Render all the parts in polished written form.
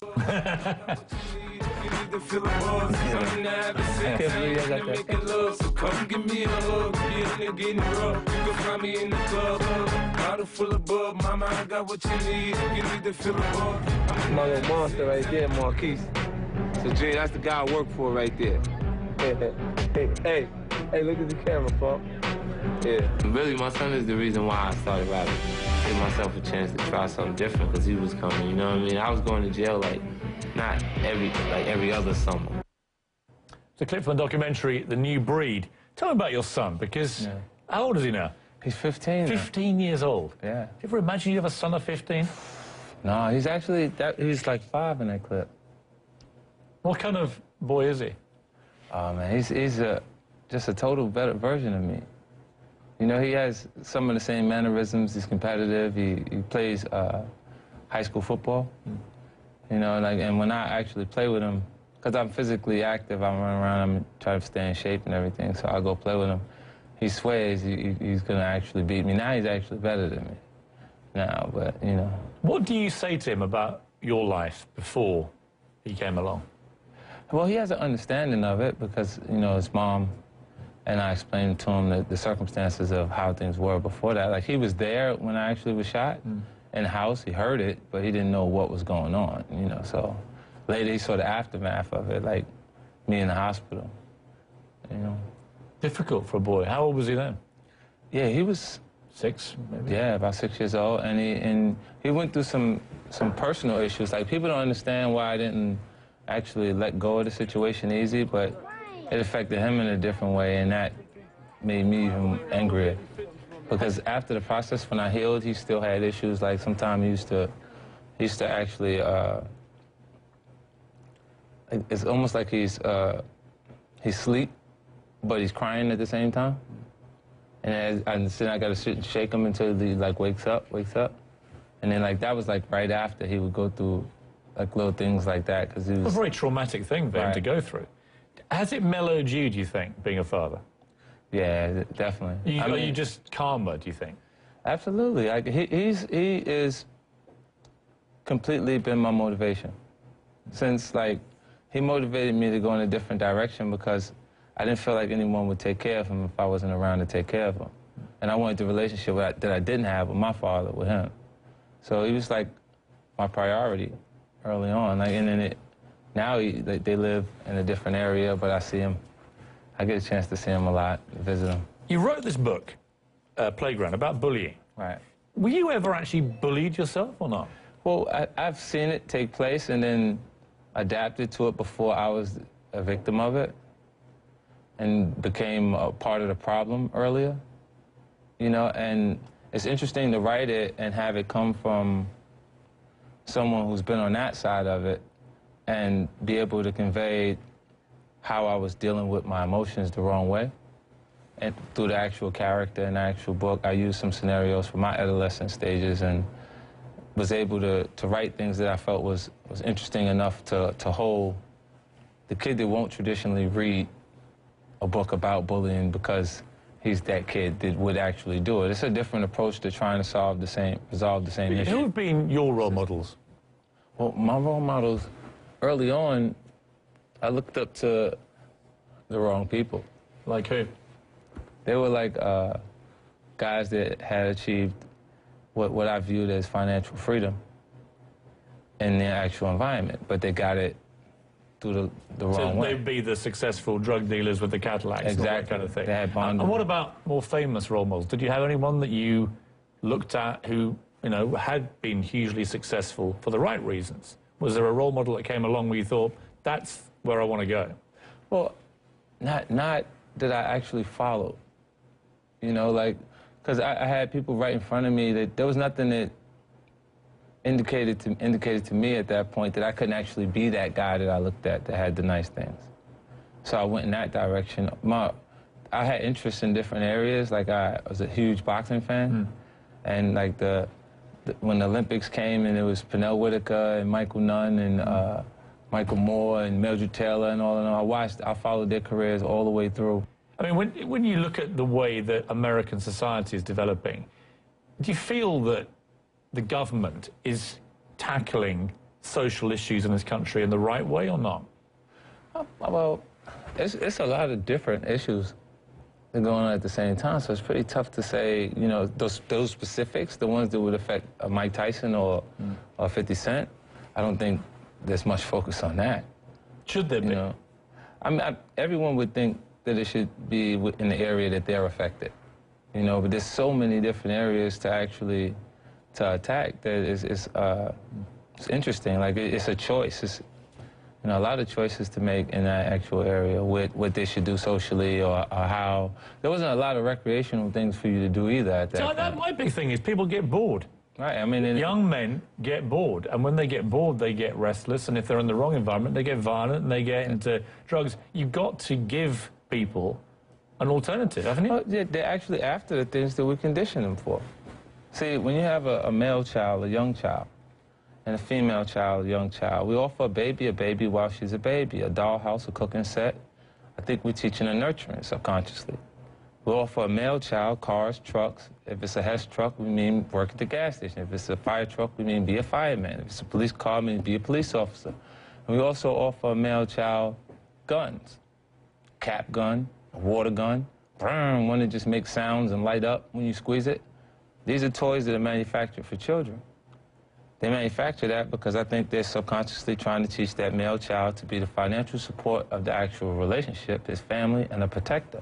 I can't believe I got that. So come give me a hug. Be in there getting rough. You can find me in the club. Bottle full of bub. Mama, I got what you need. You need to fill a bub. My little monster right there, Marquise. So, Jay, that's the guy I work for right there. Hey, look at the camera, Paul. Yeah. Really, my son is the reason why I started rapping. Give myself a chance to try something different because he was coming, you know what I mean? I was going to jail like every other summer. It's a clip from the documentary, The New Breed. Tell me about your son, because how old is he now? He's 15 now. 15 years old? Yeah. Did you ever imagine you'd have a son of 15? No, he's actually, he's like 5 in that clip. What kind of boy is he? Oh, man, he's just a total better version of me. You know, he has some of the same mannerisms. He's competitive. He plays high school football. You know, and when I actually play with him, because I'm physically active, I run around, I'm trying to stay in shape and everything, so I go play with him. He swears he's going to actually beat me. Now he's actually better than me. Now, but, you know. What do you say to him about your life before he came along? Well, he has an understanding of it because, you know, his mom and I explained to him the circumstances of how things were before that. Like, he was there when I actually was shot in the house. He heard it, but he didn't know what was going on, you know. So later he saw the aftermath of it, like me in the hospital, you know. Difficult for a boy. How old was he then? Yeah, he was 6, maybe? Yeah, about 6 years old, and he went through some personal issues. Like, people don't understand why I didn't actually let go of the situation easy, but it affected him in a different way, and that made me even angrier. Because after the process, when I healed, he still had issues. Like, sometimes he used to actually, it's almost like he's asleep, but he's crying at the same time. And then I got to shake him until he, like, wakes up. And then, like, that was, like, right after he would go through, like, little things like that, because he was... It's a very traumatic thing for him to go through. Has it mellowed you, do you think, being a father? Yeah, definitely. Are you just calmer, do you think? Absolutely. Like, he is completely been my motivation. Since, like, he motivated me to go in a different direction because I didn't feel like anyone would take care of him if I wasn't around to take care of him. And I wanted the relationship that I didn't have with my father, with him. So he was, like, my priority early on. Like, and then now they live in a different area, but I see him. I get a chance to see him a lot, visit him. You wrote this book, Playground, about bullying. Right. Were you ever actually bullied yourself or not? Well, I've seen it take place and then adapted to it before I was a victim of it and became a part of the problem earlier, you know, and it's interesting to write it and have it come from someone who's been on that side of it and be able to convey how I was dealing with my emotions the wrong way. And through the actual character and the actual book, I used some scenarios from my adolescent stages and was able to write things that I felt was interesting enough to hold the kid that won't traditionally read a book about bullying because he's that kid that would actually do it. It's a different approach to trying to resolve the same issue. Who have been your role models? Well, my role models, early on, I looked up to the wrong people. Like who? They were like guys that had achieved what I viewed as financial freedom in their actual environment, but they got it through the wrong way. So they'd be the successful drug dealers with the Cadillacs, exactly. And all that kind of thing. They had bonded. And what about more famous role models? Did you have anyone that you looked at who, you know, had been hugely successful for the right reasons? Was there a role model that came along where you thought, that's where I want to go? Well, not that I actually followed. You know, like, because I had people right in front of me that there was nothing that indicated to me at that point that I couldn't actually be that guy that I looked at that had the nice things. So I went in that direction. I had interests in different areas. Like, I was a huge boxing fan. And, like, when the Olympics came and it was Pernell Whitaker and Michael Nunn and Michael Moore and Mildred Taylor and all in all, I followed their careers all the way through. I mean, when you look at the way that American society is developing, do you feel that the government is tackling social issues in this country in the right way or not? Well, it's a lot of different issues that are going on at the same time, so it's pretty tough to say, you know, those specifics, the ones that would affect Mike Tyson or 50 Cent. I don't think there's much focus on that. Should there be? You know, everyone would think that it should be in the area that they're affected, you know, but there's so many different areas to actually attack that it's interesting. Like, it's a choice. It's, you know, a lot of choices to make in that actual area with what they should do socially or how. There wasn't a lot of recreational things for you to do either at that So time. my big thing is people get bored. Right, I mean... Young men get bored, and when they get bored, they get restless, and if they're in the wrong environment, they get violent and they get into drugs. You've got to give people an alternative, haven't you? Well, they're actually after the things that we condition them for. See, when you have a male child, a young child, and a female child, a young child, we offer a baby while she's a baby, a dollhouse, a cooking set. I think we're teaching her nurturing subconsciously. We offer a male child cars, trucks. If it's a Hess truck, we mean work at the gas station. If it's a fire truck, we mean be a fireman. If it's a police car, we mean be a police officer. And we also offer a male child guns, cap gun, a water gun, one that just makes sounds and light up when you squeeze it. These are toys that are manufactured for children. They manufacture that because I think they're subconsciously trying to teach that male child to be the financial support of the actual relationship, his family, and a protector.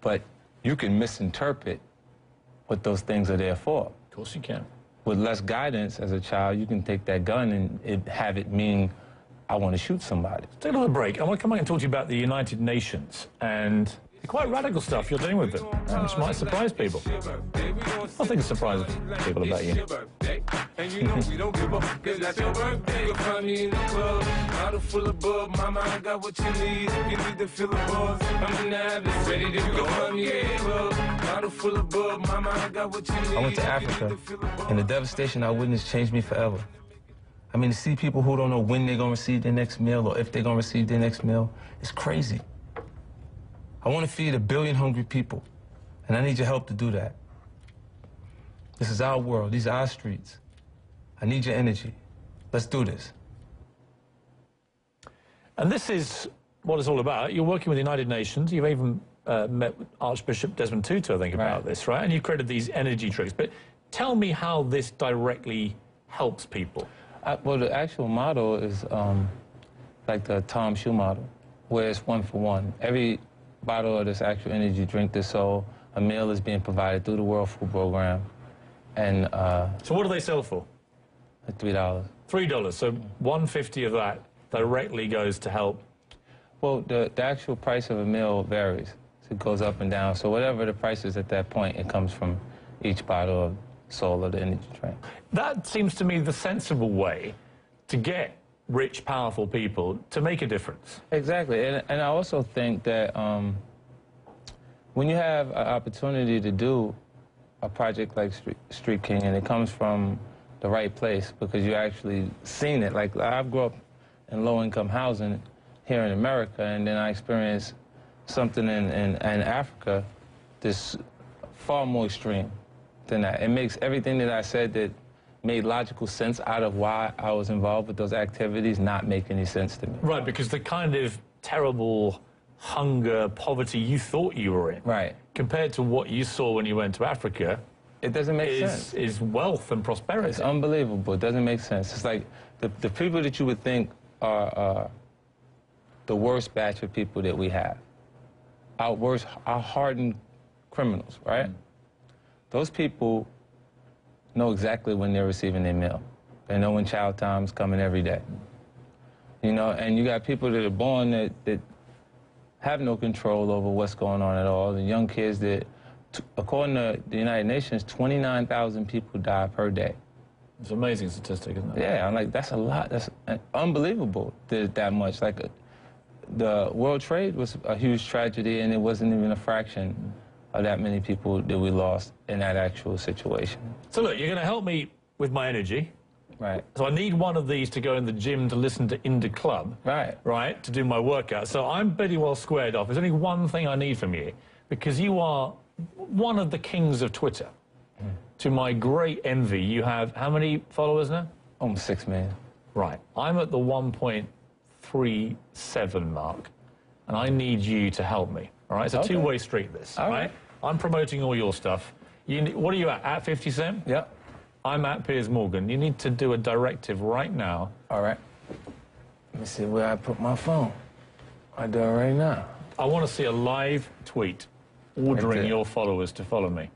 But you can misinterpret what those things are there for. Of course you can. With less guidance as a child, you can take that gun and have it mean, I want to shoot somebody. Take a little break. I want to come back and talk to you about the United Nations and the quite radical stuff you're doing with them, which might surprise people. I think it surprises people about you. And you know we don't give up, cause that's your birthday. You'll find me in the club, bottle full of bub. Mama, I got what you need. You need to feel the buzz. I'm in the habit, ready to go. Find me in the club, bottle full of bub. Mama, I got what you need. I went to Africa, and the devastation I witnessed changed me forever. I mean, to see people who don't know when they're gonna receive their next meal or if they're gonna receive their next meal, it's crazy. I want to feed 1 billion hungry people, and I need your help to do that. This is our world. These are our streets. I need your energy. Let's do this. And this is what it's all about. You're working with the United Nations. You've even met with Archbishop Desmond Tutu, I think, about this, right? And you've created these energy tricks. But tell me how this directly helps people. Well, the actual model is like the Tom Shoe model, where it's 1 for 1. Every bottle of this actual energy drink that's sold, a meal is being provided through the World Food Program. And so what do they sell for? $3. $3. So $1.50 of that directly goes to help. Well, the actual price of a meal varies. So it goes up and down. So whatever the price is at that point, it comes from each bottle of soul of the energy drink. That seems to me the sensible way to get rich, powerful people to make a difference. Exactly. And I also think that when you have an opportunity to do a project like Street King, and it comes from the right place because you actually seen it. Like, I grew up in low-income housing here in America, and then I experienced something in Africa that's far more extreme than that. It makes everything that I said that made logical sense out of why I was involved with those activities not make any sense to me. Right, because the kind of terrible hunger, poverty you thought you were in, right, compared to what you saw when you went to Africa, it doesn't make sense. Is wealth and prosperity. It's unbelievable. It doesn't make sense. It's like the people that you would think are the worst batch of people that we have, our hardened criminals, right? Those people know exactly when they're receiving their meal. They know when child time's coming every day. You know, and you got people that are born that have no control over what's going on at all. The young kids that, according to the United Nations, 29,000 people die per day. It's an amazing statistic, isn't it? Yeah, I'm like, that's a lot. That's unbelievable that much. Like, the World Trade was a huge tragedy, and it wasn't even a fraction of that many people that we lost in that actual situation. So look, you're going to help me with my energy. Right. So I need one of these to go in the gym to listen to in the club. Right. Right, to do my workout. So I'm pretty well squared off. There's only one thing I need from you, because you are one of the kings of Twitter. To my great envy, you have how many followers now? Almost 6 million. Right. I'm at the 1.37 mark, and I need you to help me. All right? It's a Okay. two-way street, this. All right. I'm promoting all your stuff. What are you at 50 Cent? Yep. I'm at Piers Morgan. You need to do a directive right now. All right. Let me see where I put my phone. I do it right now. I want to see a live tweet ordering Okay. your followers to follow me.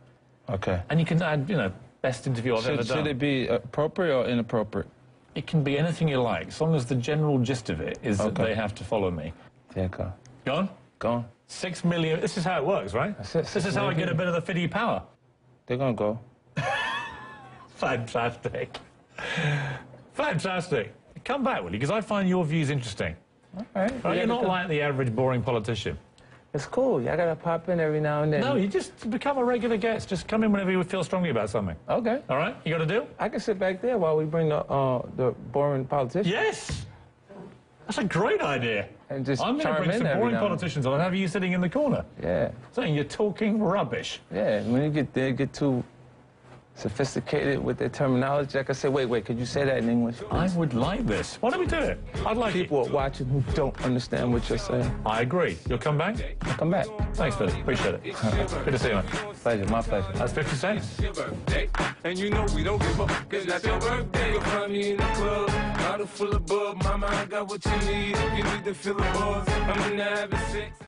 Okay. And you can add, best interview I've ever done. Should it be appropriate or inappropriate? It can be anything you like, as long as the general gist of it is that Okay. they have to follow me. Yeah, go. Go on. Go on. 6 million. This is how it works, right? That's it, This 6 is how I million. get a bit of the fiddy power. They're gonna go. Fantastic. Fantastic. Come back, will you? Because I find your views interesting. All right. Right? Yeah, You're not like the average boring politician. It's cool. I gotta pop in every now and then. No, you just become a regular guest. Just come in whenever you feel strongly about something. Okay. All right? You got a deal? I can sit back there while we bring the boring politician. Yes. That's a great idea. And just I'm going to chime bring in some every boring now and politicians on and have you sitting in the corner Yeah. saying you're talking rubbish. Yeah. When you get there, get too sophisticated with their terminology. I can say, wait, could you say that in English? I would like this. Why don't we do it? I'd like People are watching who don't understand what you're saying. it. I agree. You'll come back? Come back. Thanks, Billy. Appreciate it. Good to see you, man. Pleasure. My pleasure. That's 50 Cent. Your birthday, and you know we don't give up, cause that's your birthday. You'll find me in the club, bottle full of bub. Mama, I got what you need. You need to feel the buzz. I'm in the having sex.